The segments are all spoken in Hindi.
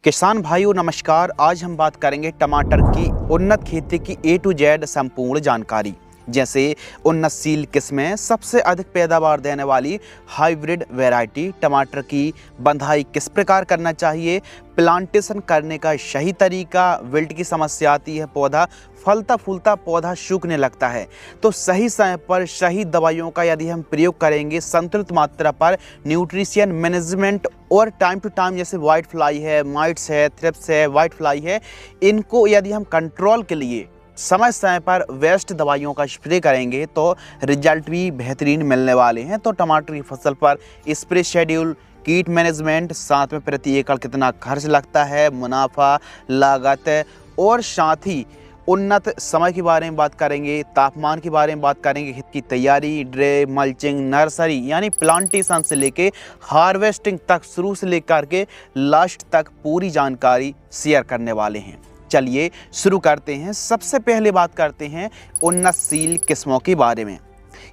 किसान भाइयों नमस्कार। आज हम बात करेंगे टमाटर की उन्नत खेती की A to Z संपूर्ण जानकारी, जैसे उन्नतशील किस्में, सबसे अधिक पैदावार देने वाली हाइब्रिड वैरायटी, टमाटर की बंधाई किस प्रकार करना चाहिए, प्लांटेशन करने का सही तरीका, विल्ट की समस्या आती है, पौधा फलता फूलता पौधा सूखने लगता है, तो सही समय पर सही दवाइयों का यदि हम प्रयोग करेंगे, संतुलित मात्रा पर न्यूट्रिशन मैनेजमेंट और टाइम टू टाइम, जैसे वाइट फ्लाई है, माइट्स है, थ्रिप्स है, वाइट फ्लाई है, इनको यदि हम कंट्रोल के लिए समय समय पर वेस्ट दवाइयों का स्प्रे करेंगे तो रिजल्ट भी बेहतरीन मिलने वाले हैं। तो टमाटर की फसल पर स्प्रे शेड्यूल, कीट मैनेजमेंट, साथ में प्रति एकड़ कितना खर्च लगता है, मुनाफा, लागत और साथ ही उन्नत समय के बारे में बात करेंगे, तापमान के बारे में बात करेंगे, खेत की तैयारी, ड्रे, मल्चिंग, नर्सरी यानी प्लांटेशन से लेके हार्वेस्टिंग तक, शुरू से लेकर के लास्ट तक पूरी जानकारी शेयर करने वाले हैं। चलिए शुरू करते हैं। सबसे पहले बात करते हैं उन्नतशील किस्मों के बारे में।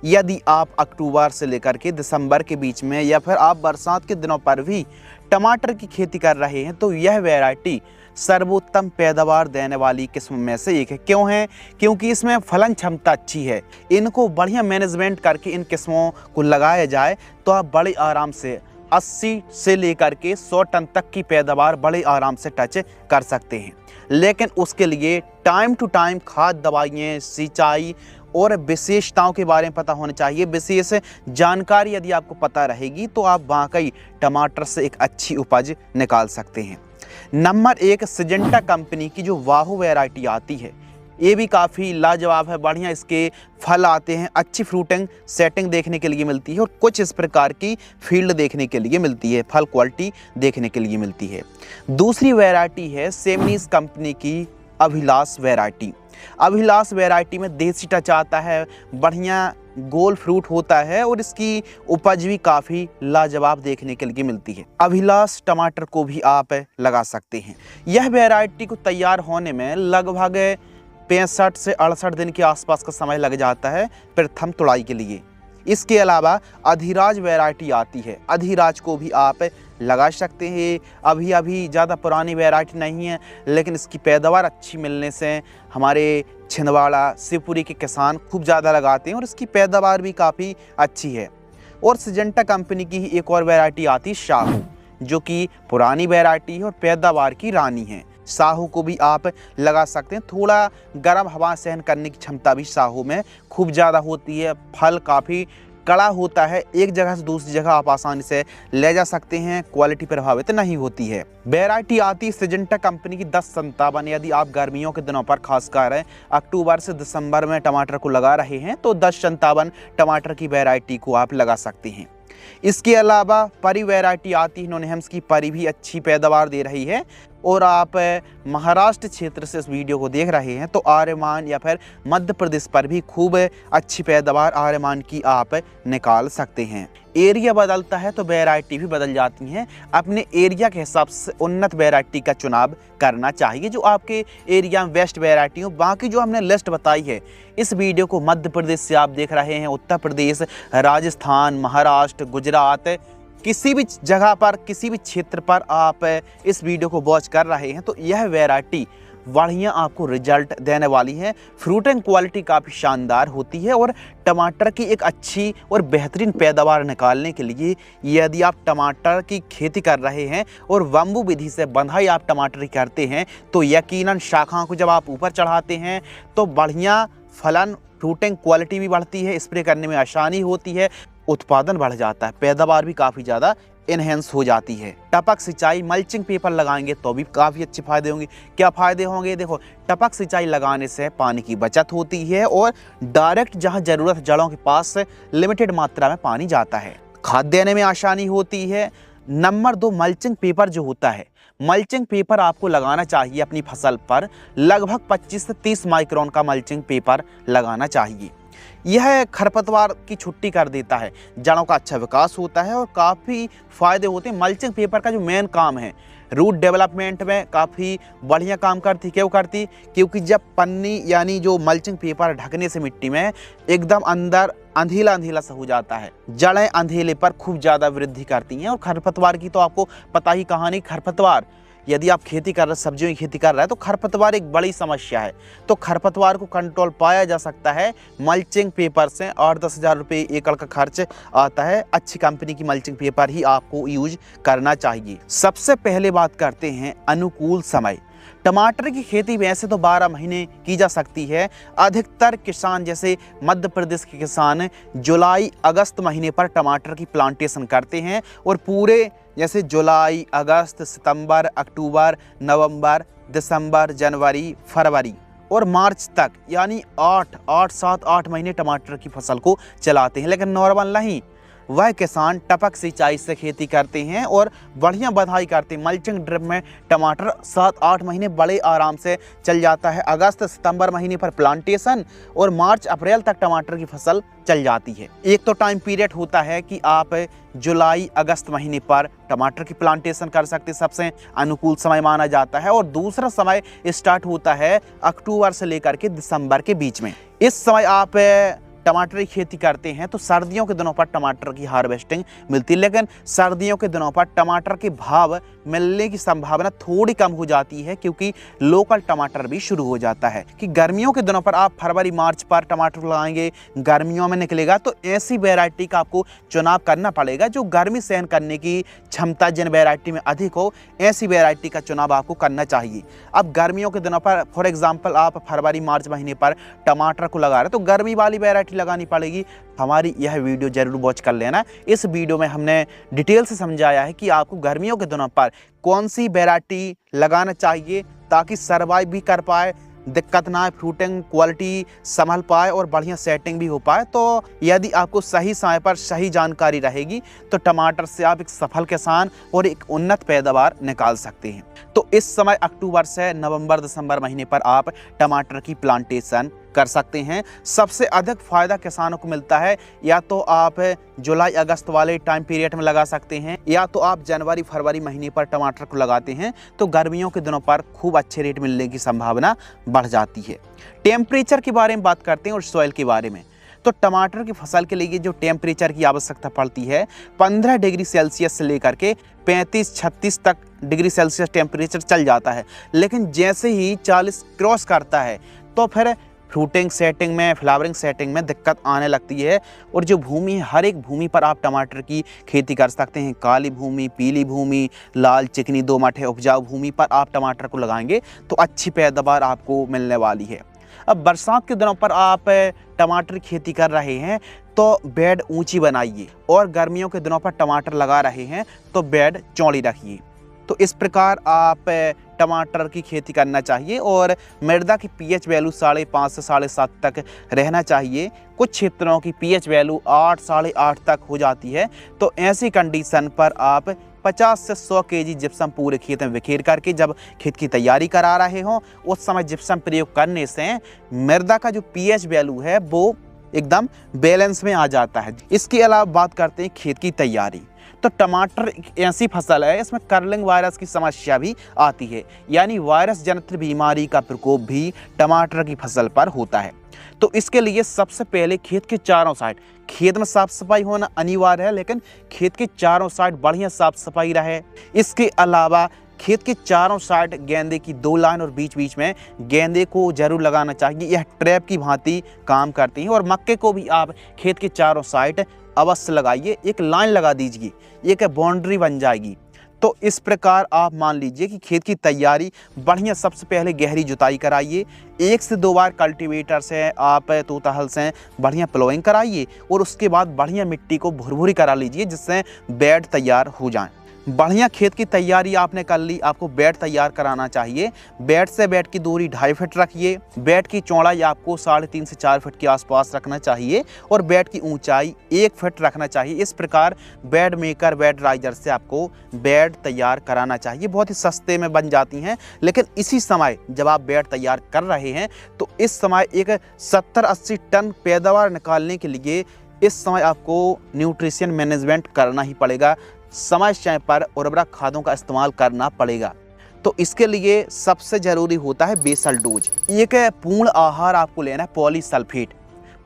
यदि आप अक्टूबर से लेकर के दिसंबर के बीच में या फिर आप बरसात के दिनों पर भी टमाटर की खेती कर रहे हैं तो यह वैरायटी सर्वोत्तम पैदावार देने वाली किस्म में से एक है। क्यों है? क्योंकि इसमें फलन क्षमता अच्छी है। इनको बढ़िया मैनेजमेंट करके इन किस्मों को लगाया जाए तो आप बड़े आराम से 80 से लेकर के 100 टन तक की पैदावार बड़े आराम से टच कर सकते हैं। लेकिन उसके लिए टाइम टू टाइम खाद, दवाइयाँ, सिंचाई और विशेषताओं के बारे में पता होना चाहिए। विशेष जानकारी यदि आपको पता रहेगी तो आप वाकई टमाटर से एक अच्छी उपज निकाल सकते हैं। नंबर 1, सिजेंटा कंपनी की जो वाहू वैरायटी आती है, ये भी काफ़ी लाजवाब है। बढ़िया इसके फल आते हैं, अच्छी फ्रूटिंग सेटिंग देखने के लिए मिलती है और कुछ इस प्रकार की फील्ड देखने के लिए मिलती है, फल क्वालिटी देखने के लिए मिलती है। दूसरी वैरायटी है सेमनीज कंपनी की अभिलाष वैरायटी। अभिलाष वैरायटी में देसी टच आता है, बढ़िया गोल फ्रूट होता है और इसकी उपज भी काफ़ी लाजवाब देखने के लिए मिलती है। अभिलाष टमाटर को भी आप लगा सकते हैं। यह वैरायटी को तैयार होने में लगभग 65 से 68 दिन के आसपास का समय लग जाता है प्रथम तुड़ाई के लिए। इसके अलावा अधिराज वैरायटी आती है, अधिराज को भी आप लगा सकते हैं। अभी ज़्यादा पुरानी वैरायटी नहीं है, लेकिन इसकी पैदावार अच्छी मिलने से हमारे छिंदवाड़ा, शिवपुरी के किसान खूब ज़्यादा लगाते हैं और इसकी पैदावार भी काफ़ी अच्छी है। और सिजेंटा कंपनी की ही एक और वैरायटी आती है शाहू, जो कि पुरानी वैरायटी है और पैदावार की रानी है। साहू को भी आप लगा सकते हैं। थोड़ा गर्म हवा सहन करने की क्षमता भी साहू में खूब ज़्यादा होती है। फल काफ़ी कड़ा होता है, एक जगह से दूसरी जगह आप आसानी से ले जा सकते हैं, क्वालिटी प्रभावित नहीं होती है। वैरायटी आती है सिजेंटा कंपनी की 1057। यदि आप गर्मियों के दिनों पर खासकर अक्टूबर से दिसंबर में टमाटर को लगा रहे हैं तो 1057 टमाटर की वैरायटी को आप लगा सकते हैं। इसके अलावा परी वैरायटी आती है नोनहेम्स की, परी भी अच्छी पैदावार दे रही है। और आप महाराष्ट्र क्षेत्र से इस वीडियो को देख रहे हैं तो आर्यमान या फिर मध्य प्रदेश पर भी खूब अच्छी पैदावार आर्यमान की आप निकाल सकते हैं। एरिया बदलता है तो वैरायटी भी बदल जाती हैं। अपने एरिया के हिसाब से उन्नत वैरायटी का चुनाव करना चाहिए जो आपके एरिया में बेस्ट वैरायटी हो। बाकी जो हमने लिस्ट बताई है, इस वीडियो को मध्य प्रदेश से आप देख रहे हैं, उत्तर प्रदेश, राजस्थान, महाराष्ट्र, गुजरात, किसी भी जगह पर, किसी भी क्षेत्र पर आप इस वीडियो को वॉच कर रहे हैं तो यह वैरायटी बढ़िया आपको रिजल्ट देने वाली है। फ्रूटिंग क्वालिटी काफ़ी शानदार होती है और टमाटर की एक अच्छी और बेहतरीन पैदावार निकालने के लिए यदि आप टमाटर की खेती कर रहे हैं और बम्बू विधि से बंधाई आप टमाटर की करते हैं तो यकीनन शाखाओं को जब आप ऊपर चढ़ाते हैं तो बढ़िया फलन, फ्रूटिंग क्वालिटी भी बढ़ती है, स्प्रे करने में आसानी होती है, उत्पादन बढ़ जाता है, पैदावार भी काफ़ी ज़्यादा इनहेंस हो जाती है। टपक सिंचाई, मल्चिंग पेपर लगाएंगे तो भी काफ़ी अच्छे फायदे होंगे। क्या फ़ायदे होंगे? देखो, टपक सिंचाई लगाने से पानी की बचत होती है और डायरेक्ट जहां ज़रूरत जड़ों के पास लिमिटेड मात्रा में पानी जाता है, खाद देने में आसानी होती है। नंबर 2, मल्चिंग पेपर जो होता है, मल्चिंग पेपर आपको लगाना चाहिए अपनी फसल पर लगभग 25 से 30 माइक्रोन का मल्चिंग पेपर लगाना चाहिए। यह खरपतवार की छुट्टी कर देता है, जड़ों का अच्छा विकास होता है और काफ़ी फ़ायदे होते हैं। मल्चिंग पेपर का जो मेन काम है, रूट डेवलपमेंट में काफ़ी बढ़िया काम करती। क्यों करती? क्योंकि जब पन्नी यानी जो मल्चिंग पेपर ढकने से मिट्टी में एकदम अंदर अंधेला अंधेला सा हो जाता है, जड़ें अंधेले पर खूब ज़्यादा वृद्धि करती हैं। और खरपतवार की तो आपको पता ही कहानी, खरपतवार यदि आप खेती कर रहे, सब्जियों की खेती कर रहे हैं, तो खरपतवार एक बड़ी समस्या है। तो खरपतवार को कंट्रोल पाया जा सकता है मल्चिंग पेपर से। 8-10 हज़ार रुपये एकड़ का खर्च आता है। अच्छी कंपनी की मल्चिंग पेपर ही आपको यूज करना चाहिए। सबसे पहले बात करते हैं अनुकूल समय। टमाटर की खेती वैसे तो 12 महीने की जा सकती है। अधिकतर किसान जैसे मध्य प्रदेश के किसान जुलाई अगस्त महीने पर टमाटर की प्लांटेशन करते हैं और पूरे जैसे जुलाई, अगस्त, सितंबर, अक्टूबर, नवंबर, दिसंबर, जनवरी, फरवरी और मार्च तक यानी 8 महीने टमाटर की फसल को चलाते हैं। लेकिन नॉर्मल नहीं, वह किसान टपक सिंचाई से खेती करते हैं और बढ़िया बधाई करते हैं। मल्चिंग ड्रिप में टमाटर 7-8 महीने बड़े आराम से चल जाता है। अगस्त सितंबर महीने पर प्लांटेशन और मार्च अप्रैल तक टमाटर की फसल चल जाती है। एक तो टाइम पीरियड होता है कि आप जुलाई अगस्त महीने पर टमाटर की प्लांटेशन कर सकते हैं, सबसे अनुकूल समय माना जाता है। और दूसरा समय स्टार्ट होता है अक्टूबर से लेकर के दिसंबर के बीच में। इस समय आप टमाटर की खेती करते हैं तो सर्दियों के दिनों पर टमाटर की हार्वेस्टिंग मिलती है। लेकिन सर्दियों के दिनों पर टमाटर के भाव मिलने की संभावना थोड़ी कम हो जाती है, क्योंकि लोकल टमाटर भी शुरू हो जाता है। कि गर्मियों के दिनों पर आप फरवरी मार्च पर टमाटर लगाएंगे, गर्मियों में निकलेगा, तो ऐसी वैरायटी का आपको चुनाव करना पड़ेगा जो गर्मी सहन करने की क्षमता जिन वैरायटी में अधिक हो, ऐसी वैरायटी का चुनाव आपको करना चाहिए। अब गर्मियों के दिनों पर फॉर एग्जाम्पल आप फरवरी मार्च महीने पर टमाटर को लगा रहे हैं तो गर्मी वाली वैरायटी लगानी पड़ेगी। हमारी यह वीडियो जरूर वॉच कर लेना। इस वीडियो में हमने डिटेल से समझाया है कि आपको गर्मियों के दिनों पर कौन सी वैरायटी लगाना चाहिए ताकि सर्वाइव भी कर पाए, दिक्कत ना आए, फ्रूटिंग क्वालिटी संभल पाए और बढ़िया सेटिंग भी हो पाए। तो यदि आपको सही समय पर सही जानकारी रहेगी तो टमाटर से आप एक सफल किसान और एक उन्नत पैदावार निकाल सकते हैं। तो इस समय अक्टूबर से नवंबर दिसंबर महीने पर आप टमाटर की प्लांटेशन कर सकते हैं। सबसे अधिक फायदा किसानों को मिलता है, या तो आप जुलाई अगस्त वाले टाइम पीरियड में लगा सकते हैं, या तो आप जनवरी फरवरी महीने पर टमाटर को लगाते हैं तो गर्मियों के दिनों पर खूब अच्छे रेट मिलने की संभावना बढ़ जाती है। टेम्परेचर के बारे में बात करते हैं और सॉइल के बारे में। तो टमाटर की फसल के लिए जो टेम्परेचर की आवश्यकता पड़ती है 15 डिग्री सेल्सियस से लेकर के 35-36 तक डिग्री सेल्सियस टेम्परेचर चल जाता है। लेकिन जैसे ही 40 क्रॉस करता है तो फिर फ्रूटिंग सेटिंग में, फ्लावरिंग सेटिंग में दिक्कत आने लगती है। और जो भूमि है, हर एक भूमि पर आप टमाटर की खेती कर सकते हैं। काली भूमि, पीली भूमि, लाल, चिकनी, दोमट है, उपजाऊ भूमि पर आप टमाटर को लगाएंगे तो अच्छी पैदावार आपको मिलने वाली है। अब बरसात के दिनों पर आप टमाटर की खेती कर रहे हैं तो बेड ऊंची बनाइए, और गर्मियों के दिनों पर टमाटर लगा रहे हैं तो बेड चौड़ी रखिए। तो इस प्रकार आप टमाटर की खेती करना चाहिए। और मृदा की पीएच वैल्यू 5.5 से 7.5 तक रहना चाहिए। कुछ क्षेत्रों की पीएच वैल्यू 8, 8.5 तक हो जाती है। तो ऐसी कंडीशन पर आप 50 से 100 केजी जिप्सम पूरे खेत में बिखेर करके जब खेत की तैयारी करा रहे हों उस समय जिप्सम प्रयोग करने से मृदा का जो पीएच वैल्यू है वो एकदम बैलेंस में आ जाता है। इसके अलावा बात करते हैं खेत की तैयारी। तो टमाटर एक ऐसी फसल है, इसमें कर्लिंग वायरस की समस्या भी आती है, यानी वायरस जनित बीमारी का प्रकोप भी टमाटर की फसल पर होता है। तो इसके लिए सबसे पहले खेत के चारों साइड, खेत में साफ सफाई होना अनिवार्य है, लेकिन खेत के चारों साइड बढ़िया साफ सफाई रहे। इसके अलावा खेत के चारों साइड गेंदे की 2 लाइन और बीच बीच में गेंदे को जरूर लगाना चाहिए। यह ट्रैप की भांति काम करती हैं। और मक्के को भी आप खेत के चारों साइड अवश्य लगाइए, एक लाइन लगा दीजिए, एक बाउंड्री बन जाएगी। तो इस प्रकार आप मान लीजिए कि खेत की तैयारी बढ़िया, सबसे पहले गहरी जुताई कराइए, 1 से 2 बार कल्टीवेटर से आप तोता हल से बढ़िया प्लोइंग कराइए और उसके बाद बढ़िया मिट्टी को भुरभुरी करा लीजिए जिससे बेड तैयार हो जाए। बढ़िया खेत की तैयारी आपने कर ली, आपको बेड तैयार कराना चाहिए। बेड से बेड की दूरी 2.5 फीट रखिए। बेड की चौड़ाई आपको 3.5 से 4 फीट के आसपास रखना चाहिए और बेड की ऊंचाई 1 फीट रखना चाहिए। इस प्रकार बेड मेकर, बेड राइजर से आपको बेड तैयार कराना चाहिए। बहुत ही सस्ते में बन जाती हैं। लेकिन इसी समय जब आप बेड तैयार कर रहे हैं तो इस समय एक 70-80 टन पैदावार निकालने के लिए इस समय आपको न्यूट्रिशन मैनेजमेंट करना ही पड़ेगा। समय समय पर उर्वरक खादों का इस्तेमाल करना पड़ेगा। तो इसके लिए सबसे ज़रूरी होता है बेसल डोज। एक पूर्ण आहार आपको लेना है पॉलीसल्फेट।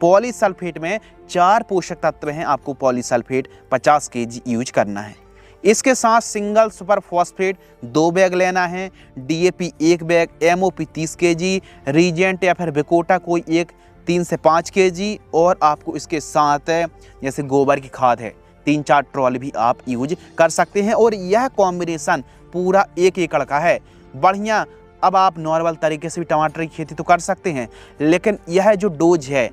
पॉलीसल्फेट में 4 पोषक तत्व हैं, आपको पॉलीसल्फेट 50 केजी यूज करना है। इसके साथ सिंगल सुपर फॉस्फेट 2 बैग लेना है, DAP 1 bag, MOP 30 kg, Regent या फिर विकोटा कोई एक 3 से 5 kg, और आपको इसके साथ जैसे गोबर की खाद है 3-4 ट्रॉली भी आप यूज कर सकते हैं। और यह कॉम्बिनेशन पूरा 1 एकड़ का है, बढ़िया। अब आप नॉर्मल तरीके से भी टमाटर की खेती तो कर सकते हैं, लेकिन यह जो डोज है,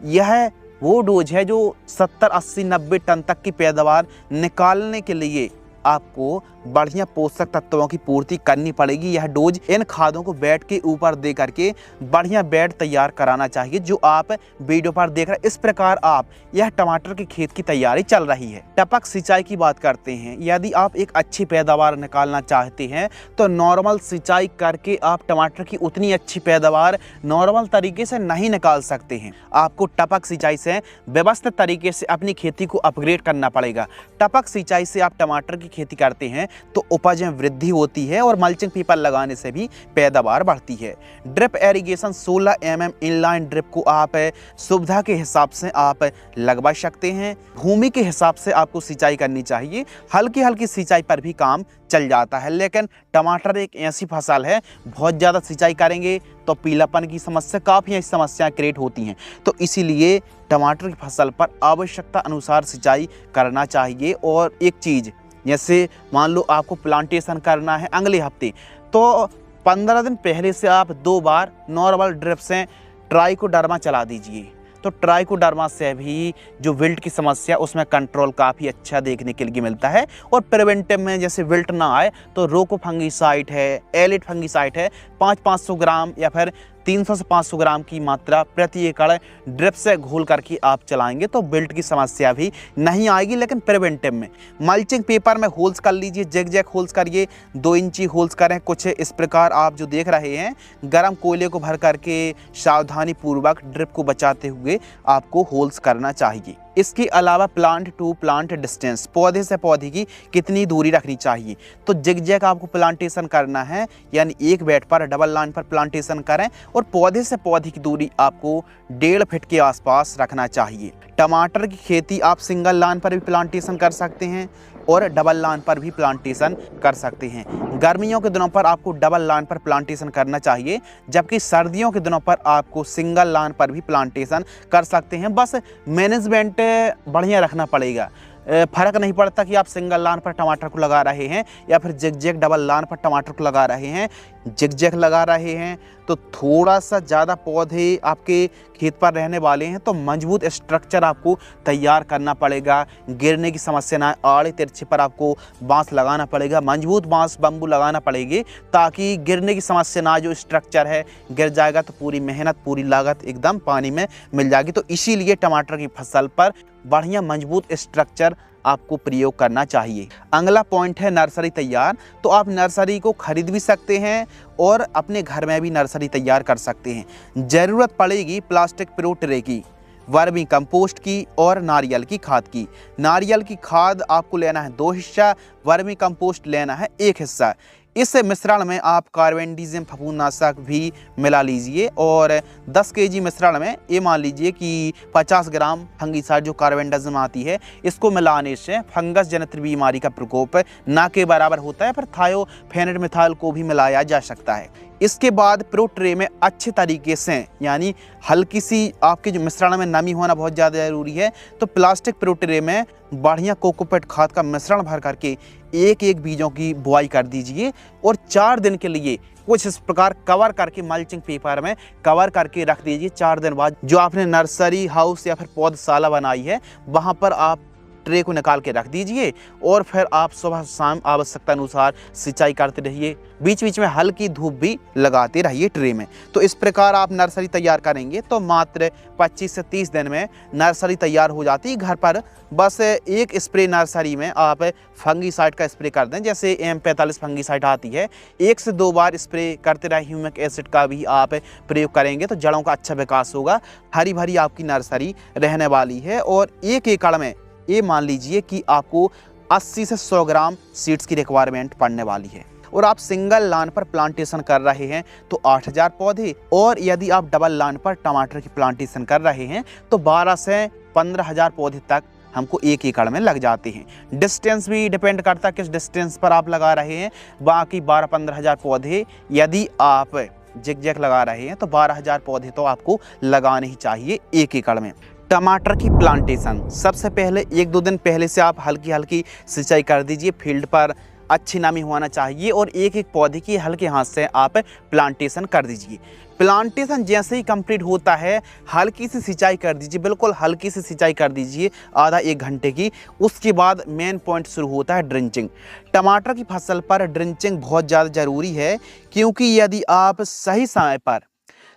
यह वो डोज है जो 70, 80, 90 टन तक की पैदावार निकालने के लिए आपको बढ़िया पोषक तत्वों की पूर्ति करनी पड़ेगी। यह डोज इन खादों को बेड के ऊपर दे करके बढ़िया बेड तैयार कराना चाहिए, जो आप वीडियो पर देख रहे हैं। इस प्रकार आप यह टमाटर की खेत की तैयारी चल रही है। टपक सिंचाई की बात करते हैं। यदि आप एक अच्छी पैदावार निकालना चाहते हैं तो नॉर्मल सिंचाई करके आप टमाटर की उतनी अच्छी पैदावार नॉर्मल तरीके से नहीं निकाल सकते हैं। आपको टपक सिंचाई से व्यवस्थित तरीके से अपनी खेती को अपग्रेड करना पड़ेगा। टपक सिंचाई से आप टमाटर की खेती करते हैं तो उपज में वृद्धि होती है और मल्चिंग पेपर लगाने से भी पैदावार बढ़ती है। Drip irrigation 16 mm inline drip को आप सुविधा के हिसाब से आप लगवा सकते हैं। भूमि के हिसाब से आपको सिंचाई करनी चाहिए। हल्की हल्की सिंचाई पर भी काम चल जाता है, लेकिन टमाटर एक ऐसी फसल है, बहुत ज़्यादा सिंचाई करेंगे तो पीलापन की समस्या, काफ़ी समस्याएं क्रिएट होती हैं। तो इसीलिए टमाटर की फसल पर आवश्यकता अनुसार सिंचाई करना चाहिए। और एक चीज़, जैसे मान लो आपको प्लांटेशन करना है अगले हफ्ते, तो 15 दिन पहले से आप 2 बार नॉर्मल ड्रिप से ट्राइकोडर्मा चला दीजिए। तो ट्राइकोडर्मा से भी जो विल्ट की समस्या, उसमें कंट्रोल काफ़ी अच्छा देखने के लिए मिलता है। और प्रिवेंटिव में जैसे विल्ट ना आए तो रोको फंगीसाइड है, एलिट फंगीसाइड है, 500-500 ग्राम या फिर 300 से 500 ग्राम की मात्रा प्रति एकड़ ड्रिप से घोल करके आप चलाएंगे तो विल्ट की समस्या भी नहीं आएगी। लेकिन प्रिवेंटिव में मल्चिंग पेपर में होल्स कर लीजिए, जैग जैग होल्स करिए, 2 इंची होल्स करें। कुछ इस प्रकार आप जो देख रहे हैं, गर्म कोयले को भर करके सावधानी पूर्वक ड्रिप को बचाते हुए आपको होल्स करना चाहिए। इसके अलावा प्लांट टू प्लांट डिस्टेंस, पौधे से पौधे की कितनी दूरी रखनी चाहिए। तो जिग-जैग आपको प्लांटेशन करना है, यानी एक बेड पर डबल लाइन पर प्लांटेशन करें और पौधे से पौधे की दूरी आपको 1.5 फीट के आसपास रखना चाहिए। टमाटर की खेती आप सिंगल लाइन पर भी प्लांटेशन कर सकते हैं और डबल लाइन पर भी प्लांटेशन कर सकते हैं। गर्मियों के दिनों पर आपको डबल लाइन पर प्लांटेशन करना चाहिए, जबकि सर्दियों के दिनों पर आपको सिंगल लाइन पर भी प्लांटेशन कर सकते हैं। बस मैनेजमेंट बढ़िया रखना पड़ेगा। फ़र्क नहीं पड़ता कि आप सिंगल लाइन पर टमाटर को लगा रहे हैं या फिर जिग-जैग डबल लाइन पर टमाटर को लगा रहे हैं। जिग-जैग लगा रहे हैं तो थोड़ा सा ज़्यादा पौधे आपके खेत पर रहने वाले हैं, तो मजबूत स्ट्रक्चर आपको तैयार करना पड़ेगा। गिरने की समस्या ना, आड़े तिरछे पर आपको बांस लगाना पड़ेगा, मजबूत बांस बम्बू लगाना पड़ेगी, ताकि गिरने की समस्या ना। जो स्ट्रक्चर है गिर जाएगा तो पूरी मेहनत, पूरी लागत एकदम पानी में मिल जाएगी। तो इसीलिए टमाटर की फसल पर बढ़िया मजबूत स्ट्रक्चर आपको प्रयोग करना चाहिए। अगला पॉइंट है नर्सरी तैयार। तो आप नर्सरी को खरीद भी सकते हैं और अपने घर में भी नर्सरी तैयार कर सकते हैं। ज़रूरत पड़ेगी प्लास्टिक प्रो ट्रे की, वर्मी कंपोस्ट की और नारियल की खाद की। नारियल की खाद आपको लेना है 2 हिस्सा, वर्मी कंपोस्ट लेना है 1 हिस्सा। इस मिश्रण में आप कार्बेंडिज़म फफूंदनाशक भी मिला लीजिए और 10 kg मिश्रण में ये मान लीजिए कि 50 ग्राम फंगीसाइड जो कार्बेंडिज़म आती है, इसको मिलाने से फंगस जनित बीमारी का प्रकोप ना के बराबर होता है। पर थायोफेनेट मिथाइल को भी मिलाया जा सकता है। इसके बाद प्रो ट्रे में अच्छे तरीके से, यानी हल्की सी आपके जो मिश्रण में नमी होना बहुत ज़्यादा ज़रूरी है, तो प्लास्टिक प्रो ट्रे में बढ़िया कोकोपीट खाद का मिश्रण भर करके 1-1 बीजों की बुआई कर दीजिए और 4 दिन के लिए कुछ इस प्रकार कवर करके मल्चिंग पेपर में कवर करके रख दीजिए। 4 दिन बाद जो आपने नर्सरी हाउस या फिर पौधशाला बनाई है, वहाँ पर आप ट्रे को निकाल के रख दीजिए और फिर आप सुबह शाम आवश्यकता अनुसार सिंचाई करते रहिए। बीच बीच में हल्की धूप भी लगाते रहिए ट्रे में। तो इस प्रकार आप नर्सरी तैयार करेंगे तो मात्र 25 से 30 दिन में नर्सरी तैयार हो जाती है। घर पर बस 1 स्प्रे नर्सरी में आप फंगीसाइड का स्प्रे कर दें, जैसे M45 फंगीसाइड आती है, 1 से 2 बार स्प्रे करते रहे। ह्यूमिक एसिड का भी आप प्रयोग करेंगे तो जड़ों का अच्छा विकास होगा। हरी भरी आपकी नर्सरी रहने वाली है। और 1 एकड़ में ये मान लीजिए कि आपको 80 से 100 ग्राम सीड्स की रिक्वायरमेंट पड़ने वाली है। और आप सिंगल लाइन पर प्लांटेशन कर रहे हैं तो 8000 पौधे, और यदि आप डबल लाइन पर टमाटर की प्लांटेशन कर रहे हैं तो 12 से 15,000 पौधे तक हमको 1 एकड़ में लग जाते हैं। डिस्टेंस भी डिपेंड करता है किस डिस्टेंस पर आप लगा रहे हैं। बाकी 12-15 हज़ार पौधे यदि आप जिग-जैग लगा रहे हैं तो 12,000 पौधे तो आपको लगाने ही चाहिए 1 एकड़ में। टमाटर की प्लांटेशन, सबसे पहले 1-2 दिन पहले से आप हल्की हल्की सिंचाई कर दीजिए। फील्ड पर अच्छी नमी होना चाहिए और एक एक पौधे की हल्के हाथ से आप प्लांटेशन कर दीजिए। प्लांटेशन जैसे ही कंप्लीट होता है हल्की सी सिंचाई कर दीजिए, बिल्कुल हल्की सी सिंचाई कर दीजिए आधा 1 घंटे की। उसके बाद मेन पॉइंट शुरू होता है ड्रिंचिंग। टमाटर की फसल पर ड्रिंचिंग बहुत ज़्यादा ज़रूरी है, क्योंकि यदि आप सही समय पर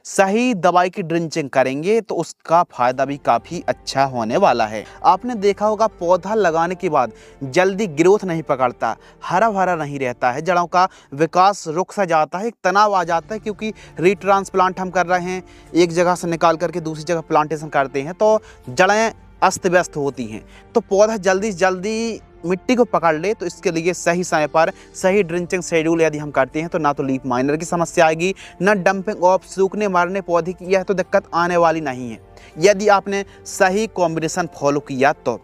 सही दवाई की ड्रिंचिंग करेंगे तो उसका फ़ायदा भी काफ़ी अच्छा होने वाला है। आपने देखा होगा पौधा लगाने के बाद जल्दी ग्रोथ नहीं पकड़ता, हरा भरा नहीं रहता है, जड़ों का विकास रुक सा जाता है, एक तनाव आ जाता है, क्योंकि रीट्रांसप्लांट हम कर रहे हैं, एक जगह से निकाल करके दूसरी जगह प्लांटेशन करते हैं तो जड़ें अस्त व्यस्त होती हैं। तो पौधा जल्दी जल्दी मिट्टी को पकड़ ले, तो इसके लिए सही समय पर सही ड्रिंचिंग शेड्यूल यदि हम करते हैं तो ना तो लीफ माइनर की समस्या आएगी, ना डंपिंग ऑफ सूखने मारने पौधे की, यह तो दिक्कत आने वाली नहीं है यदि आपने सही कॉम्बिनेशन फॉलो किया तो।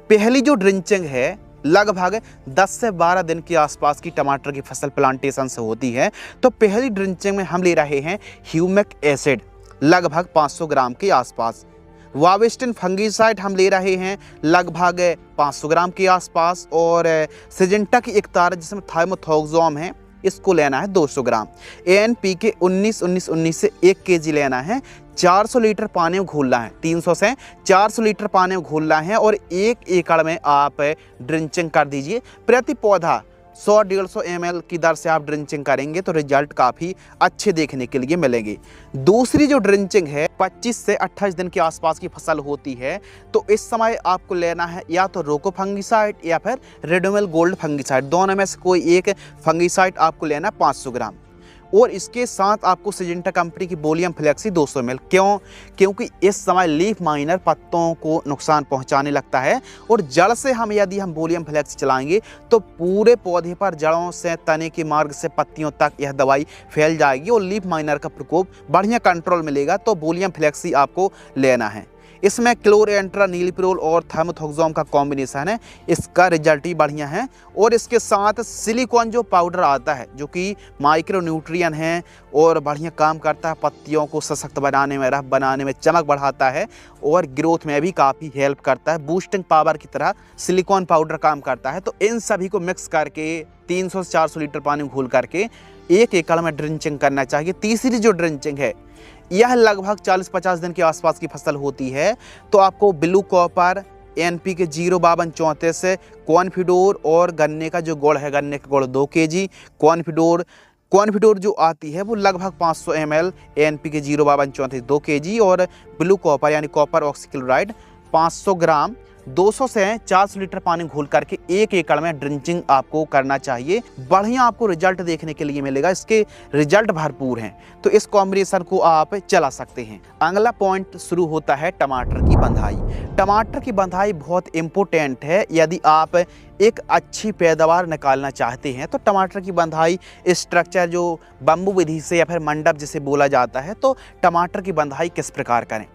पहली जो ड्रिंचिंग है लगभग 10 से 12 दिन के आसपास की टमाटर की फसल प्लांटेशन से होती है। तो पहली ड्रिंचिंग में हम ले रहे हैं ह्यूमिक एसिड लगभग 500 ग्राम के आसपास। वावेस्टिन फंगीसाइड हम ले रहे हैं लगभग 500 ग्राम के आसपास, और सिजेंटा की एक तार जिसमें थाइमोथोक्सोम है इसको लेना है 200 ग्राम। NPK 19-19-19 से 1 kg लेना है। 400 लीटर पानी में घोलना है, 300 से 400 लीटर पानी में घोलना है, और 1 एकड़ में आप ड्रिंचिंग कर दीजिए। प्रति पौधा 100-150 ml की दर से आप ड्रिंचिंग करेंगे तो रिजल्ट काफ़ी अच्छे देखने के लिए मिलेंगे। दूसरी जो ड्रिंचिंग है 25 से 28 दिन के आसपास की फसल होती है, तो इस समय आपको लेना है या तो रोको फंगीसाइड या फिर रेडोमिल गोल्ड फंगीसाइड, दोनों में से कोई एक फंगीसाइड आपको लेना 500 ग्राम। और इसके साथ आपको सिजेंटा कंपनी की बोलियम फ्लेक्सी 200 ml। क्यों? क्योंकि इस समय लीफ माइनर पत्तों को नुकसान पहुंचाने लगता है, और जड़ से हम यदि हम बोलियम फ्लेक्सी चलाएंगे तो पूरे पौधे पर जड़ों से तने के मार्ग से पत्तियों तक यह दवाई फैल जाएगी और लीफ माइनर का प्रकोप बढ़िया कंट्रोल मिलेगा। तो बोलियम फ्लेक्सी आपको लेना है। इसमें क्लोरेंट्रा नीलिप्रोल और थाइमोथोक्सोम का कॉम्बिनेशन है, इसका रिजल्ट ही बढ़िया है। और इसके साथ सिलिकॉन जो पाउडर आता है जो कि माइक्रो न्यूट्रिएंट है और बढ़िया काम करता है, पत्तियों को सशक्त बनाने में, रफ बनाने में, चमक बढ़ाता है और ग्रोथ में भी काफ़ी हेल्प करता है। बूस्टिंग पावर की तरह सिलिकॉन पाउडर काम करता है। तो इन सभी को मिक्स करके 300 से 400 लीटर पानी में घोल करके 1 एकड़ में ड्रिंचिंग करना चाहिए। तीसरी जो ड्रिंचिंग है यह लगभग 40-50 दिन के आसपास की फसल होती है, तो आपको ब्लू कॉपर, NPK 052-34 से कॉन्फिडोर और गन्ने का जो गुड़ है, गन्ने का गुड़ 2 kg, कॉन्फिडोर जो आती है वो लगभग 500 ml, NPK 052-34 2 kg, और ब्लू कॉपर यानी कॉपर ऑक्सीक्लोराइड 500 ग्राम 200 से 400 लीटर पानी घोल करके 1 एकड़ में ड्रिंचिंग आपको करना चाहिए। बढ़िया आपको रिजल्ट देखने के लिए मिलेगा, इसके रिजल्ट भरपूर हैं, तो इस कॉम्बिनेशन को आप चला सकते हैं। अगला पॉइंट शुरू होता है टमाटर की बंधाई। टमाटर की बंधाई बहुत इम्पोर्टेंट है। यदि आप एक अच्छी पैदावार निकालना चाहते हैं तो टमाटर की बंधाई स्ट्रक्चर जो बम्बू विधि से या फिर मंडप जिसे बोला जाता है, तो टमाटर की बंधाई किस प्रकार करें।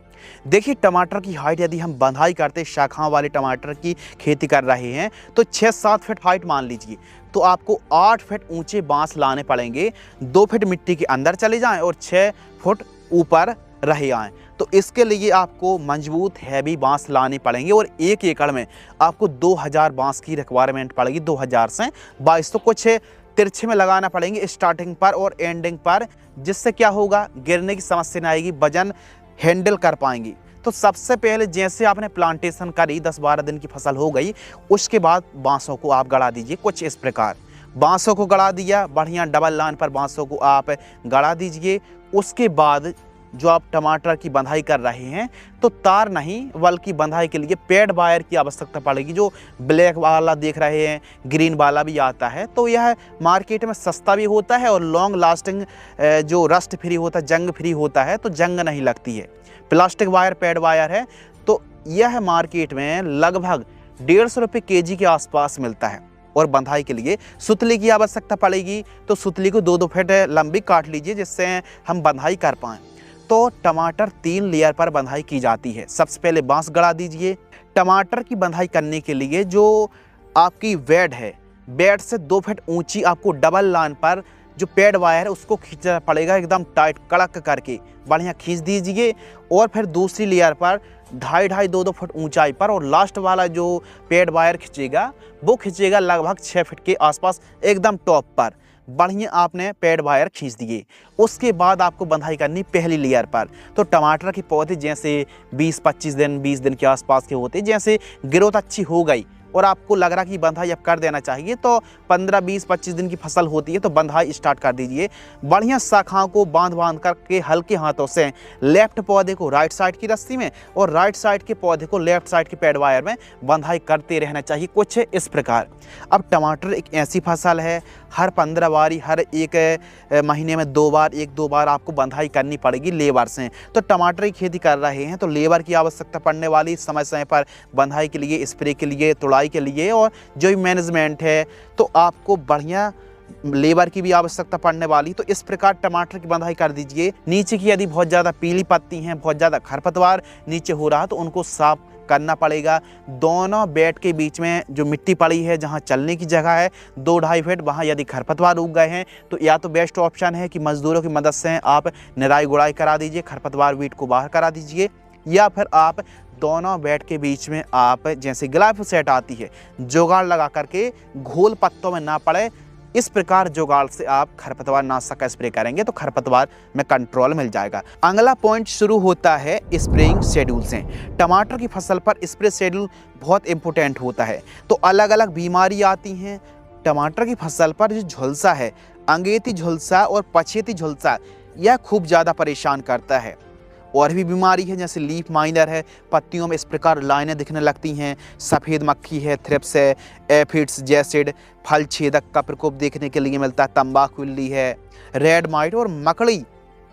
देखिए, टमाटर की हाइट यदि हम बंधाई करते शाखाओं वाले टमाटर की खेती कर रहे हैं तो 6-7 फीट हाइट मान लीजिए, तो आपको 8 फीट ऊंचे बांस लाने पड़ेंगे। 2 फीट मिट्टी के अंदर चले जाएं और 6 फुट ऊपर रह आएँ। तो इसके लिए आपको मजबूत हैवी बांस लाने पड़ेंगे, और 1 एकड़ में आपको 2000 बांस की रिक्वायरमेंट पड़ेगी। 2000 से 22 तो कुछ तिरछे में लगाना पड़ेंगे स्टार्टिंग पर और एंडिंग पर, जिससे क्या होगा, गिरने की समस्या नहीं आएगी, वजन हैंडल कर पाएंगी। तो सबसे पहले जैसे आपने प्लांटेशन करी, 10-12 दिन की फसल हो गई, उसके बाद बांसों को आप गड़ा दीजिए कुछ इस प्रकार। बांसों को गड़ा दिया, बढ़िया डबल लाइन पर बांसों को आप गड़ा दीजिए। उसके बाद जो आप टमाटर की बंधाई कर रहे हैं तो तार नहीं बल्कि बंधाई के लिए पेड वायर की आवश्यकता पड़ेगी। जो ब्लैक वाला देख रहे हैं, ग्रीन वाला भी आता है, तो यह मार्केट में सस्ता भी होता है और लॉन्ग लास्टिंग, जो रस्ट फ्री होता है, जंग फ्री होता है, तो जंग नहीं लगती है। प्लास्टिक वायर पेड वायर है, तो यह मार्केट में लगभग 150 रुपये kg के आसपास मिलता है। और बंधाई के लिए सुतली की आवश्यकता पड़ेगी, तो सुतली को 2-2 फीट लंबी काट लीजिए जिससे हम बंधाई कर पाएँ। तो टमाटर 3 लेयर पर बंधाई की जाती है। सबसे पहले बांस गड़ा दीजिए, टमाटर की बंधाई करने के लिए जो आपकी बेड है, बेड से 2 फीट ऊंची आपको डबल लाइन पर जो पैड वायर है उसको खींचना पड़ेगा, एकदम टाइट कड़क करके बढ़िया खींच दीजिए। और फिर दूसरी लेयर पर 2.5-2 फुट ऊंचाई पर, और लास्ट वाला जो पैड वायर खींचेगा वो खींचेगा लगभग 6 फीट के आसपास एकदम टॉप पर। बढ़िया आपने पैड वायर खींच दिए। उसके बाद आपको बंधाई करनी पहली लेयर पर। तो टमाटर के पौधे जैसे 20-25 दिन 20 दिन के आसपास के होते, जैसे ग्रोथ अच्छी हो गई और आपको लग रहा कि बंधाई अब कर देना चाहिए, तो 15-20-25 दिन की फसल होती है तो बंधाई स्टार्ट कर दीजिए। बढ़िया शाखाओं को बांध करके हल्के हाथों से लेफ्ट पौधे को राइट साइड की रस्सी में और राइट साइड के पौधे को लेफ्ट साइड के पैड वायर में बंधाई करते रहना चाहिए, कुछ इस प्रकार। अब टमाटर एक ऐसी फसल है, हर 15 बारी, हर एक महीने में 2 बार, 1-2 बार आपको बंधाई करनी पड़ेगी लेबर से। तो टमाटर की खेती कर रहे हैं तो लेबर की आवश्यकता पड़ने वाली, समय समय पर बंधाई के लिए, स्प्रे के लिए, तुड़ाई के लिए, और जो भी मैनेजमेंट है तो आपको बढ़िया लेबर की भी आवश्यकता पड़ने वाली। तो इस प्रकार टमाटर की बंधाई कर दीजिए। नीचे की यदि बहुत ज़्यादा पीली पत्ती हैं, बहुत ज़्यादा खरपतवार नीचे हो रहा है तो उनको साफ करना पड़ेगा। दोनों बेड के बीच में जो मिट्टी पड़ी है, जहां चलने की जगह है 2-2.5 फीट, वहां यदि खरपतवार उग गए हैं तो या तो बेस्ट ऑप्शन है कि मजदूरों की मदद से आप निराई गुड़ाई करा दीजिए, खरपतवार वीट को बाहर करा दीजिए, या फिर आप दोनों बेड के बीच में आप जैसे ग्लाइफोसेट आती है जुगाड़ लगा करके घोल पत्तों में ना पड़े, इस प्रकार जुगाड़ से आप खरपतवार नाशक का स्प्रे करेंगे तो खरपतवार में कंट्रोल मिल जाएगा। अगला पॉइंट शुरू होता है स्प्रेइंग शेड्यूल से। टमाटर की फसल पर स्प्रे शेड्यूल बहुत इंपॉर्टेंट होता है। तो अलग अलग बीमारी आती हैं टमाटर की फसल पर। जो झुलसा है, अंगेती झुलसा और पछेती झुलसा, यह खूब ज़्यादा परेशान करता है। और भी बीमारी है जैसे लीफ माइनर है, पत्तियों में इस प्रकार लाइनें दिखने लगती हैं, सफ़ेद मक्खी है, थ्रिप्स है, एफिड्स जैसिड, फल छेदक का प्रकोप देखने के लिए मिलता है, तंबाकू इल्ली है, रेड माइट और मकड़ी,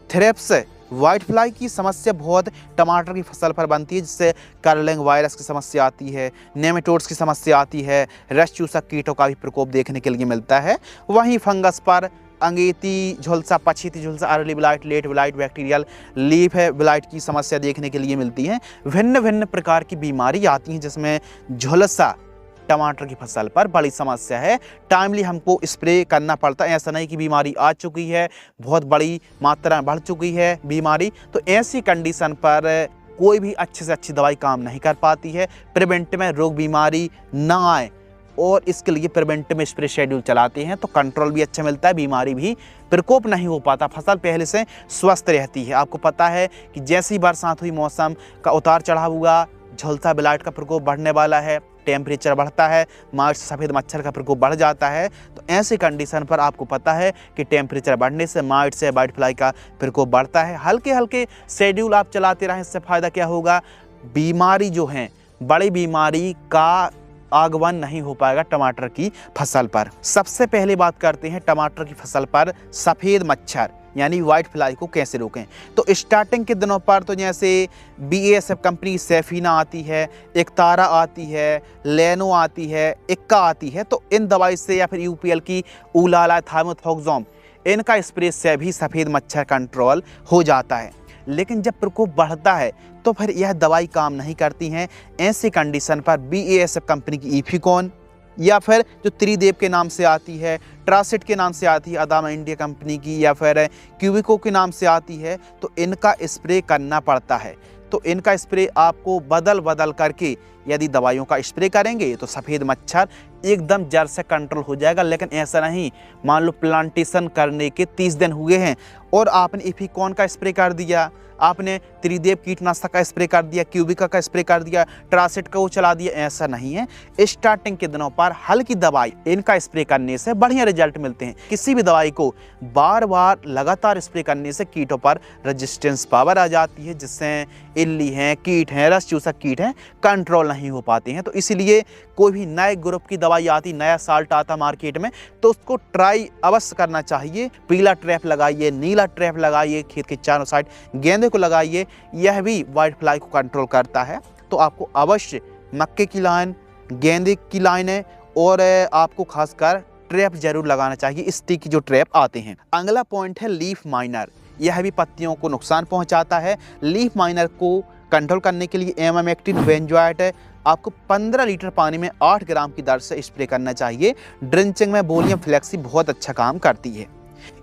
थ्रिप्स, वाइट फ्लाई की समस्या बहुत टमाटर की फसल पर बनती है, जिससे कर्लिंग वायरस की समस्या आती है, नेमेटोड्स की समस्या आती है, रस चूसक कीटों का भी प्रकोप देखने के लिए मिलता है। वहीं फंगस पर अंगेती झुलसा, पछेती झुलसा, early blight, late blight, bacterial leaf है ब्लाइट की समस्या देखने के लिए मिलती है। भिन्न भिन्न प्रकार की बीमारी आती हैं जिसमें झुलसा टमाटर की फसल पर बड़ी समस्या है। टाइमली हमको स्प्रे करना पड़ता है। ऐसा नहीं कि बीमारी आ चुकी है, बहुत बड़ी मात्रा में बढ़ चुकी है बीमारी, तो ऐसी कंडीशन पर कोई भी अच्छे से अच्छी दवाई काम नहीं कर पाती है। प्रिवेंट में रोग बीमारी ना आए और इसके लिए प्रिवेंटिव में स्प्रे शेड्यूल चलाते हैं तो कंट्रोल भी अच्छा मिलता है, बीमारी भी प्रकोप नहीं हो पाता, फसल पहले से स्वस्थ रहती है। आपको पता है कि जैसी बरसात हुई, मौसम का उतार चढ़ाव हुआ, झुलसा ब्लाइट का प्रकोप बढ़ने वाला है, टेम्परेचर बढ़ता है, मार्च सफ़ेद मच्छर का प्रकोप बढ़ जाता है। तो ऐसी कंडीशन पर आपको पता है कि टेम्परेचर बढ़ने से माइट से वाइट फ्लाई का प्रकोप बढ़ता है। हल्के हल्के शेड्यूल आप चलाते रहें, इससे फ़ायदा क्या होगा, बीमारी जो है, बड़ी बीमारी का आगमन नहीं हो पाएगा टमाटर की फसल पर। सबसे पहले बात करते हैं टमाटर की फसल पर सफ़ेद मच्छर यानी वाइट फ्लाई को कैसे रोकें। तो स्टार्टिंग के दिनों पर तो जैसे BASF कंपनी सेफीना आती है, एकतारा आती है, लेनो आती है, इक्का आती है, तो इन दवाई से या फिर UPL की उलाला थाइमोथोक्सोम, इनका स्प्रे से भी सफ़ेद मच्छर कंट्रोल हो जाता है। लेकिन जब प्रकोप बढ़ता है तो फिर यह दवाई काम नहीं करती हैं। ऐसी कंडीशन पर BASF कंपनी की इफिकॉन या फिर जो त्रिदेव के नाम से आती है, ट्रासिट के नाम से आती है अदामा इंडिया कंपनी की, या फिर क्यूबिको के नाम से आती है, तो इनका स्प्रे करना पड़ता है। तो इनका स्प्रे आपको बदल बदल करके यदि दवाइयों का स्प्रे करेंगे तो सफ़ेद मच्छर एकदम जड़ से कंट्रोल हो जाएगा। लेकिन ऐसा नहीं, मान लो प्लांटेशन करने के 30 दिन हुए हैं और आपने इफिकॉन का स्प्रे कर दिया, आपने त्रिदेव कीटनाशक का स्प्रे कर दिया, क्यूबिका का स्प्रे कर दिया, ट्रासिट का वो चला दिया, ऐसा नहीं है। स्टार्टिंग के दिनों पर हल्की दवाई इनका स्प्रे करने से बढ़िया रिजल्ट मिलते हैं। किसी भी दवाई को बार बार लगातार स्प्रे करने से कीटों पर रेजिस्टेंस पावर आ जाती है, जिससे इल्ली हैं, कीट हैं, रस चूसक कीट हैं, कंट्रोल नहीं हो पाते हैं। तो इसीलिए कोई भी नए ग्रुप की दवाई आती, नया साल्ट आता मार्केट में, तो उसको ट्राई अवश्य करना चाहिए। पीला ट्रैप लगाइए, नीला ट्रैप लगाइए, खेत के चारों साइड गेंदे को लगाइए, यह भी वाइट फ्लाई को कंट्रोल करता है। तो आपको अवश्य मक्के की लाइन, गेंदे की लाइनें और आपको खासकर ट्रैप जरूर लगाना चाहिए, स्टिक जो ट्रैप आते हैं। अगला पॉइंट है लीफ माइनर। यह भी पत्तियों को नुकसान पहुंचाता है। लीफ माइनर को कंट्रोल करने के लिए एमामेक्टिन, बेंजोएट, आपको 15 लीटर पानी में 8 ग्राम की दर से स्प्रे करना चाहिए। ड्रिंचिंग में वोलियम फ्लेक्सी बहुत अच्छा काम करती है।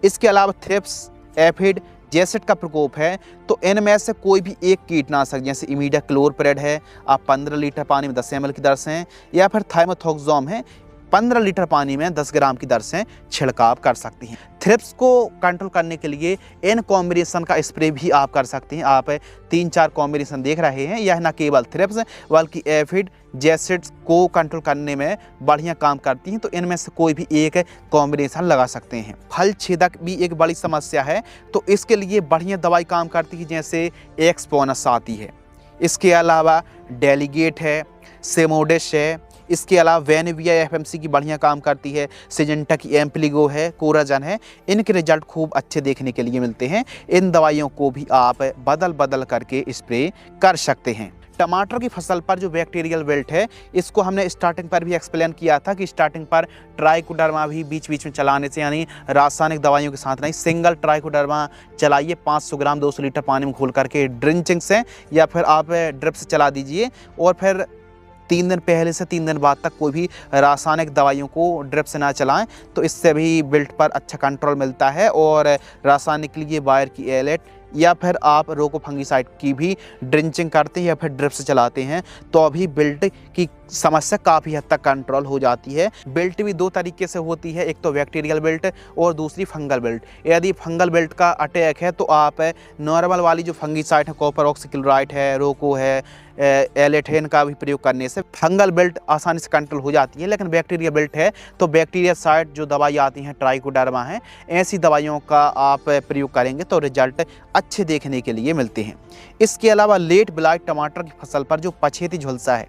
इसके अलावा थ्रिप्स, एफिड, जैसेट का प्रकोप है तो इनमें से कोई भी एक कीटनाशक जैसे इमीडा क्लोरप्रेड है, आप 15 लीटर पानी में 10 ml की दर से हैं, या फिर थाइमोथोक्सोम है 15 लीटर पानी में 10 ग्राम की दर से छिड़काव कर सकती हैं। थ्रिप्स को कंट्रोल करने के लिए इन कॉम्बिनेशन का स्प्रे भी आप कर सकते हैं। आप 3-4 कॉम्बिनेशन देख रहे हैं। यह न केवल थ्रिप्स बल्कि एफिड, जैसिड्स को कंट्रोल करने में बढ़िया काम करती हैं, तो इनमें से कोई भी एक कॉम्बिनेशन लगा सकते हैं। फल छेदक भी एक बड़ी समस्या है, तो इसके लिए बढ़िया दवाई काम करती है, जैसे एक्सपोनस आती है। इसके अलावा डेलीगेट है, सेमोडिस है, इसके अलावा वेनेविया एफएमसी की बढ़िया काम करती है, सिजेंटा की एम्प्लीगो है, कोराजन है। इनके रिजल्ट खूब अच्छे देखने के लिए मिलते हैं। इन दवाइयों को भी आप बदल बदल करके स्प्रे कर सकते हैं। टमाटर की फसल पर जो बैक्टीरियल विल्ट है, इसको हमने स्टार्टिंग पर भी एक्सप्लेन किया था कि स्टार्टिंग पर ट्राइकोडर्मा भी बीच बीच में चलाने से, यानी रासायनिक दवाइयों के साथ नहीं, सिंगल ट्राइकोडर्मा चलाइए 500 ग्राम 200 लीटर पानी में घोल करके ड्रिंचिंग से, या फिर आप ड्रिप से चला दीजिए। और फिर 3 दिन पहले से 3 दिन बाद तक कोई भी रासायनिक दवाइयों को ड्रिप से ना चलाएं, तो इससे भी बिल्ट पर अच्छा कंट्रोल मिलता है। और रासायनिक के लिए बायर की एलेट या फिर आप रोको फंगीसाइड की भी ड्रिंचिंग करते हैं या फिर ड्रिप से चलाते हैं, तो अभी बिल्ट की समस्या काफ़ी हद तक कंट्रोल हो जाती है। बिल्ट भी 2 तरीके से होती है, एक तो बैक्टीरियल बिल्ट और दूसरी फंगल बिल्ट। यदि फंगल बिल्ट का अटैक है तो आप नॉर्मल वाली जो फंगीसाइड है, कॉपर ऑक्सीक्लोराइड है, रोको है, एलेट है, इनका भी प्रयोग करने से फंगल बिल्ट आसानी से कंट्रोल हो जाती है। लेकिन बैक्टीरिया बिल्ट है तो बैक्टीरिया साइड जो दवाई आती हैं, ट्राइकोडर्मा है, ऐसी दवाइयों का आप प्रयोग करेंगे तो रिजल्ट अच्छे देखने के लिए मिलते हैं। इसके अलावा लेट ब्लाइट टमाटर की फसल पर जो पछेती झुलसा है,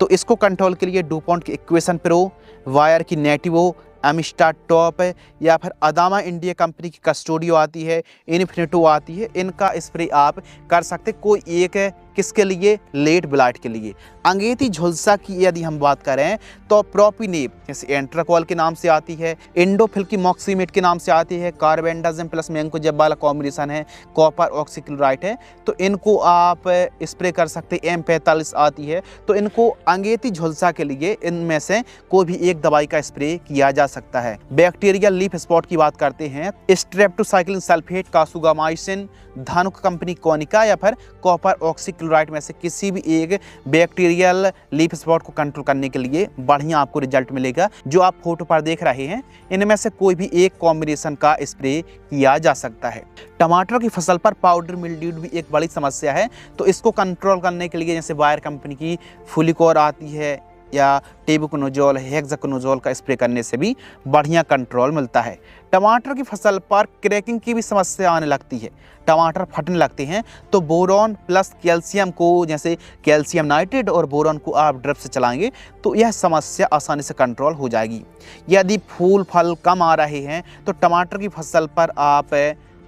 तो इसको कंट्रोल के लिए डुपॉन्ट की इक्वेशन प्रो, वायर की नेटिवो, एमिस्टा टॉप है, या फिर अदामा इंडिया कंपनी की कस्टोडियो आती है, इन्फिनिटो आती है, इनका स्प्रे आप कर सकते। कोई एक है किसके लिए? लेट ब्लाइट के लिए। अंगेती झुलसा की यदि हम बात करें तो प्रोपिनेप जैसे एंट्राकॉल के नाम से आती है, इंडोफिल की मॉक्सीमेट के नाम से आती है, कार्बेंडाजिम प्लस मैंकोजेब वाला कॉम्बिनेशन है, कॉपर ऑक्सीक्लोराइड है, तो इनको आप स्प्रे कर सकते। M45 आती है, तो इनको अंगेती झुलसा के लिए इनमें से कोई भी एक दवाई का स्प्रे किया जा सकता है। बैक्टीरियल लीफ स्पॉट की बात करते हैं, streptocycline sulphate, kasugamycin, Dhanuka company Konika या फिर कॉपर ऑक्सीक्लोराइड में से किसी भी एक बैक्टीरियल लीफ स्पॉट को कंट्रोल करने के लिए बढ़िया आपको रिजल्ट मिलेगा। जो आप फोटो पर देख रहे हैं, इनमें से कोई भी एक कॉम्बिनेशन का स्प्रे किया जा सकता है। टमाटर की फसल पर पाउडर मिल्ड्यू भी एक बड़ी समस्या है, तो इसको कंट्रोल करने के लिए जैसे बायर कंपनी की फुलिकोर आती है या टेबुकोनोजोल, हेक्साकोनोजोल का स्प्रे करने से भी बढ़िया कंट्रोल मिलता है। टमाटर की फसल पर क्रैकिंग की भी समस्या आने लगती है, टमाटर फटने लगते हैं, तो बोरॉन प्लस कैल्शियम को, जैसे कैल्शियम नाइट्रेट और बोरॉन को आप ड्रिप से चलाएंगे तो यह समस्या आसानी से कंट्रोल हो जाएगी। यदि फूल फल कम आ रहे हैं तो टमाटर की फसल पर आप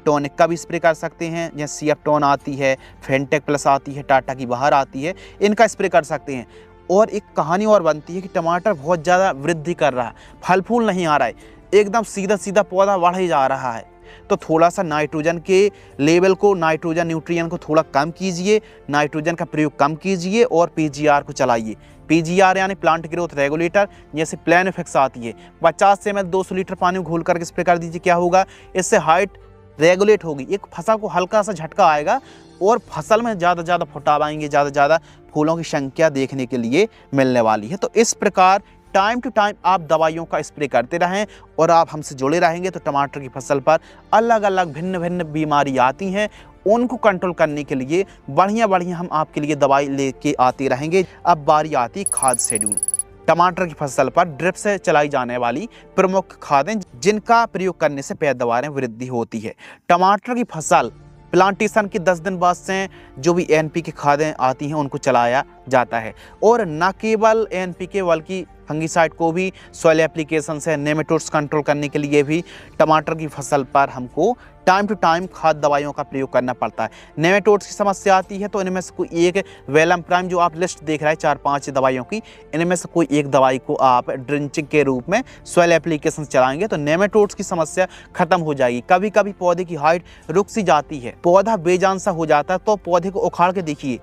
टॉनिक का भी स्प्रे कर सकते हैं, जैसे सीएफटोन आती है, फेंटेक प्लस आती है, टाटा की बाहर आती है, इनका स्प्रे कर सकते हैं। और एक कहानी और बनती है कि टमाटर बहुत ज़्यादा वृद्धि कर रहा है, फल फूल नहीं आ रहा है, एकदम सीधा सीधा पौधा बढ़ ही जा रहा है, तो थोड़ा सा नाइट्रोजन के लेवल को, नाइट्रोजन न्यूट्रिएंट को थोड़ा कम कीजिए, नाइट्रोजन का प्रयोग कम कीजिए और पीजीआर को चलाइए। पीजीआर यानी प्लांट ग्रोथ रेगुलेटर, जैसे प्लानिफिक्स आती है, 50 ml 200 लीटर पानी में घोल करके स्प्रे कर दीजिए। क्या होगा? इससे हाइट रेगुलेट होगी, एक फसल को हल्का सा झटका आएगा और फसल में ज़्यादा फुटाव आएंगे, ज़्यादा फूलों की संख्या देखने के लिए मिलने वाली है। तो इस प्रकार टाइम टू टाइम आप दवाइयों का स्प्रे करते रहें और आप हमसे जुड़े रहेंगे तो टमाटर की फसल पर अलग अलग भिन्न भिन्न बीमारी आती हैं, उनको कंट्रोल करने के लिए बढ़िया हम आपके लिए दवाई लेके आते रहेंगे। अब बारी आती खाद शेड्यूल। टमाटर की फसल पर ड्रिप से चलाई जाने वाली प्रमुख खादें जिनका प्रयोग करने से पैदावार में वृद्धि होती है। टमाटर की फसल प्लांटेशन के 10 दिन बाद से जो भी एनपीके खादें आती हैं उनको चलाया जाता है। और न केवल एनपीके बल्कि फंगीसाइड को भी सॉइल एप्लीकेशन से, नेमेटोड्स कंट्रोल करने के लिए भी टमाटर की फसल पर हमको टाइम टू टाइम खाद दवाइयों का प्रयोग करना पड़ता है। नेमेटोड्स की समस्या आती है तो इनमें से कोई एक वेलम प्राइम, जो आप लिस्ट देख रहे हैं 4-5 दवाइयों की, इनमें से कोई एक दवाई को आप ड्रिंचिंग के रूप में सॉइल एप्लीकेशन चलाएंगे तो नेमेटोड्स की समस्या खत्म हो जाएगी। कभी पौधे की हाइट रुक सी जाती है, पौधा बेजान सा हो जाता है, तो पौधे को उखाड़ के देखिए,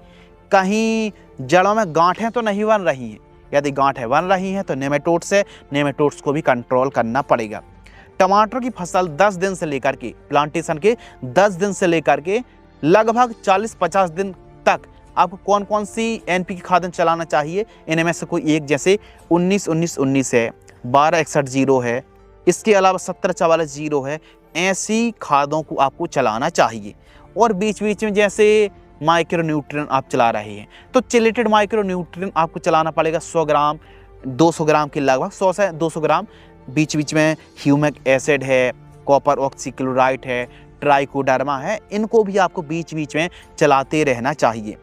कहीं जड़ों में गांठें तो नहीं बन रही हैं। यदि गांठें बन रही हैं तो नेमेटोड्स को भी कंट्रोल करना पड़ेगा। टमाटर की फसल 10 दिन से लेकर के प्लांटेशन के 10 दिन से लेकर के लगभग 40-50 दिन तक आपको कौन कौन सी एनपीके खाद चलाना चाहिए, इनमें से कोई एक, जैसे 19-19-19 है, 12-61-0 है, इसके अलावा 17-44-0 है, ऐसी खादों को आपको चलाना चाहिए। और बीच बीच में जैसे माइक्रोन्यूट्रिएंट आप चला रहे हैं तो चिलेटेड माइक्रोन्यूट्रिएंट आपको चलाना पड़ेगा 100 ग्राम 200 ग्राम के लगभग, 100 से 200 ग्राम। बीच बीच में ह्यूमिक एसिड है, कॉपर ऑक्सीक्लोराइड है, ट्राइकोडर्मा है, इनको भी आपको बीच बीच में चलाते रहना चाहिए।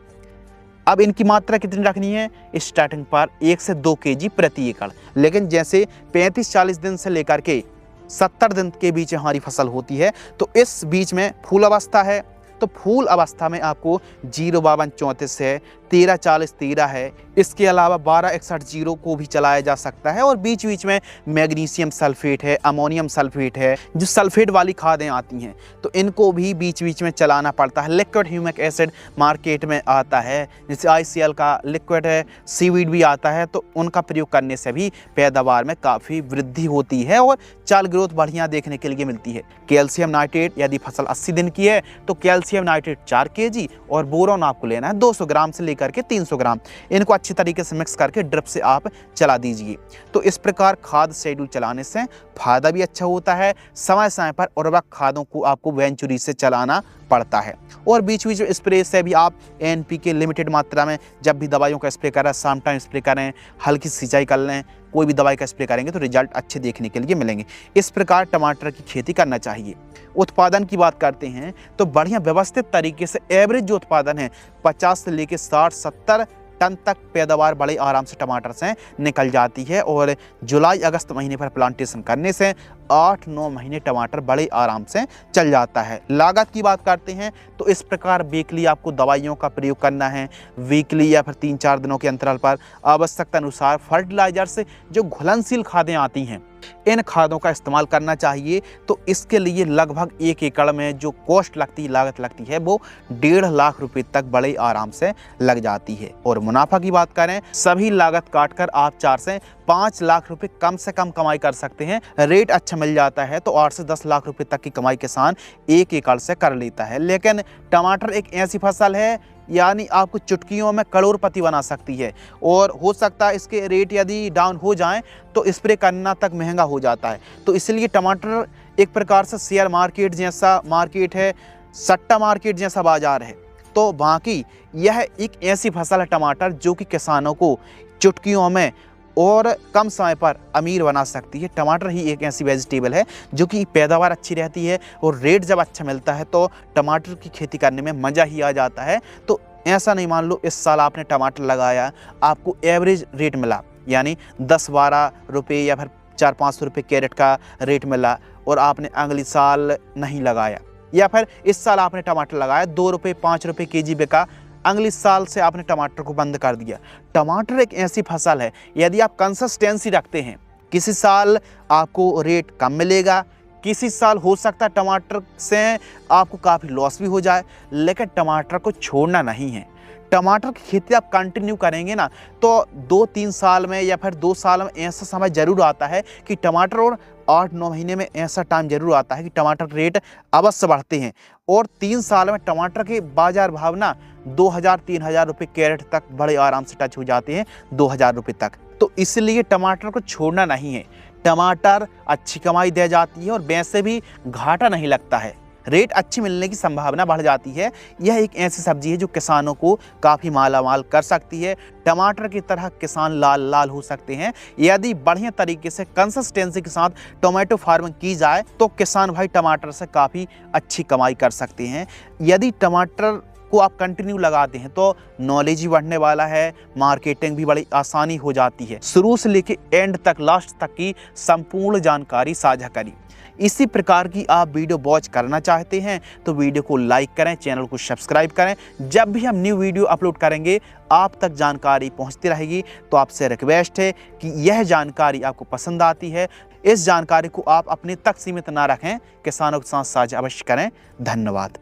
अब इनकी मात्रा कितनी रखनी है, स्टार्टिंग पर 1 से 2 kg प्रति एकड़, लेकिन जैसे 35-40 दिन से लेकर के 70 दिन के बीच हमारी फसल होती है तो इस बीच में फूल अवस्था है, तो फूल अवस्था में आपको 052-34 है, 13-40-13 है, इसके अलावा 12-61-0 को भी चलाया जा सकता है। और बीच बीच में मैग्नीशियम सल्फेट है, अमोनियम सल्फेट है, जो सल्फेट वाली खादें आती हैं तो इनको भी बीच बीच में चलाना पड़ता है। लिक्विड ह्यूमिक एसिड मार्केट में आता है, जैसे ICL का लिक्विड है, सीवीड भी आता है, तो उनका प्रयोग करने से भी पैदावार में काफ़ी वृद्धि होती है और चाल ग्रोथ बढ़िया देखने के लिए मिलती है। कैल्शियम नाइट्रेट, यदि फसल 80 दिन की है तो कैल्शियम नाइट्रेट 4 kg और बोरॉन आपको लेना है 200 ग्राम से लेकर के 300 ग्राम। इनको अच्छी तरीके से मिक्स करके ड्रिप से आप चला दीजिए। तो इस प्रकार खाद शेड्यूल चलाने से फायदा भी अच्छा होता है। समय समय पर उर्वरक खादों को आपको वेंचुरी से चलाना पड़ता है और बीच बीच में स्प्रे से भी आप NPK लिमिटेड मात्रा में जब भी दवाइयों का स्प्रे करें, शाम टाइम स्प्रे करें, हल्की सिंचाई कर लें, कोई भी दवाई का स्प्रे करेंगे तो रिजल्ट अच्छे देखने के लिए मिलेंगे। इस प्रकार टमाटर की खेती करना चाहिए। उत्पादन की बात करते हैं तो बढ़िया व्यवस्थित तरीके से एवरेज जो उत्पादन है 50 से लेकर 60-70 टन तक पैदावार बड़े आराम से टमाटर से निकल जाती है और जुलाई-अगस्त महीने पर प्लांटेशन करने से 8-9 महीने टमाटर बड़े आराम से चल जाता है। लागत की बात करते हैं तो इस प्रकार वीकली आपको दवाइयों का प्रयोग करना है, वीकली या फिर 3-4 दिनों के अंतराल पर आवश्यकता अनुसार फर्टिलाइजर से जो घुलनशील खादें आती हैं इन खादों का इस्तेमाल करना चाहिए। तो इसके लिए लगभग 1 एकड़ में जो कॉस्ट लगती है, लागत लगती है, वो 1.5 लाख रुपए तक बड़े आराम से लग जाती है। और मुनाफा की बात करें, सभी लागत काटकर आप 4 से 5 लाख रुपए कम से कम कमाई कर सकते हैं। रेट अच्छा मिल जाता है तो 8 से 10 लाख रुपए तक की कमाई किसान 1 एकड़ से कर लेता है। लेकिन टमाटर एक ऐसी फसल है यानी आपको चुटकियों में करोड़पति बना सकती है और हो सकता है इसके रेट यदि डाउन हो जाएं तो स्प्रे करना तक महंगा हो जाता है। तो इसलिए टमाटर एक प्रकार से शेयर मार्केट जैसा मार्केट है, सट्टा मार्केट जैसा बाजार है। तो बाकी यह एक ऐसी फसल है टमाटर जो कि किसानों को चुटकियों में और कम समय पर अमीर बना सकती है। टमाटर ही एक ऐसी वेजिटेबल है जो कि पैदावार अच्छी रहती है और रेट जब अच्छा मिलता है तो टमाटर की खेती करने में मज़ा ही आ जाता है। तो ऐसा नहीं मान लो इस साल आपने टमाटर लगाया, आपको एवरेज रेट मिला यानी 10-12 रुपये या फिर 400-500 रुपये कैरेट का रेट मिला और आपने अगले साल नहीं लगाया, या फिर इस साल आपने टमाटर लगाया 2 रुपये 5 रुपये kg बिका, अगले साल से आपने टमाटर को बंद कर दिया। टमाटर एक ऐसी फसल है यदि आप कंसिस्टेंसी रखते हैं, किसी साल आपको रेट कम मिलेगा, किसी साल हो सकता है टमाटर से आपको काफ़ी लॉस भी हो जाए, लेकिन टमाटर को छोड़ना नहीं है। टमाटर की खेती आप कंटिन्यू करेंगे ना तो 2-3 साल में या फिर 2 साल में ऐसा समय ज़रूर आता है कि टमाटर, और 8-9 महीने में ऐसा टाइम ज़रूर आता है कि टमाटर रेट अवश्य बढ़ते हैं और 3 साल में टमाटर के बाजार भाव ना 2000-3000 रुपये कैरेट तक बड़े आराम से टच हो जाते हैं, 2000 रुपये तक। तो इसलिए टमाटर को छोड़ना नहीं है। टमाटर अच्छी कमाई दे जाती है और वैसे भी घाटा नहीं लगता है, रेट अच्छी मिलने की संभावना बढ़ जाती है। यह एक ऐसी सब्जी है जो किसानों को काफ़ी मालामाल कर सकती है। टमाटर की तरह किसान लाल लाल हो सकते हैं यदि बढ़िया तरीके से कंसिस्टेंसी के साथ टोमेटो फार्मिंग की जाए तो किसान भाई टमाटर से काफ़ी अच्छी कमाई कर सकते हैं। यदि टमाटर को आप कंटिन्यू लगाते हैं तो नॉलेज भी बढ़ने वाला है, मार्केटिंग भी बड़ी आसानी हो जाती है। शुरू से लेके एंड तक, लास्ट तक की संपूर्ण जानकारी साझा करी। इसी प्रकार की आप वीडियो वॉच करना चाहते हैं तो वीडियो को लाइक करें, चैनल को सब्सक्राइब करें। जब भी हम न्यू वीडियो अपलोड करेंगे आप तक जानकारी पहुंचती रहेगी। तो आपसे रिक्वेस्ट है कि यह जानकारी आपको पसंद आती है, इस जानकारी को आप अपने तक सीमित ना रखें, किसानों के साथ साझा अवश्य करें। धन्यवाद।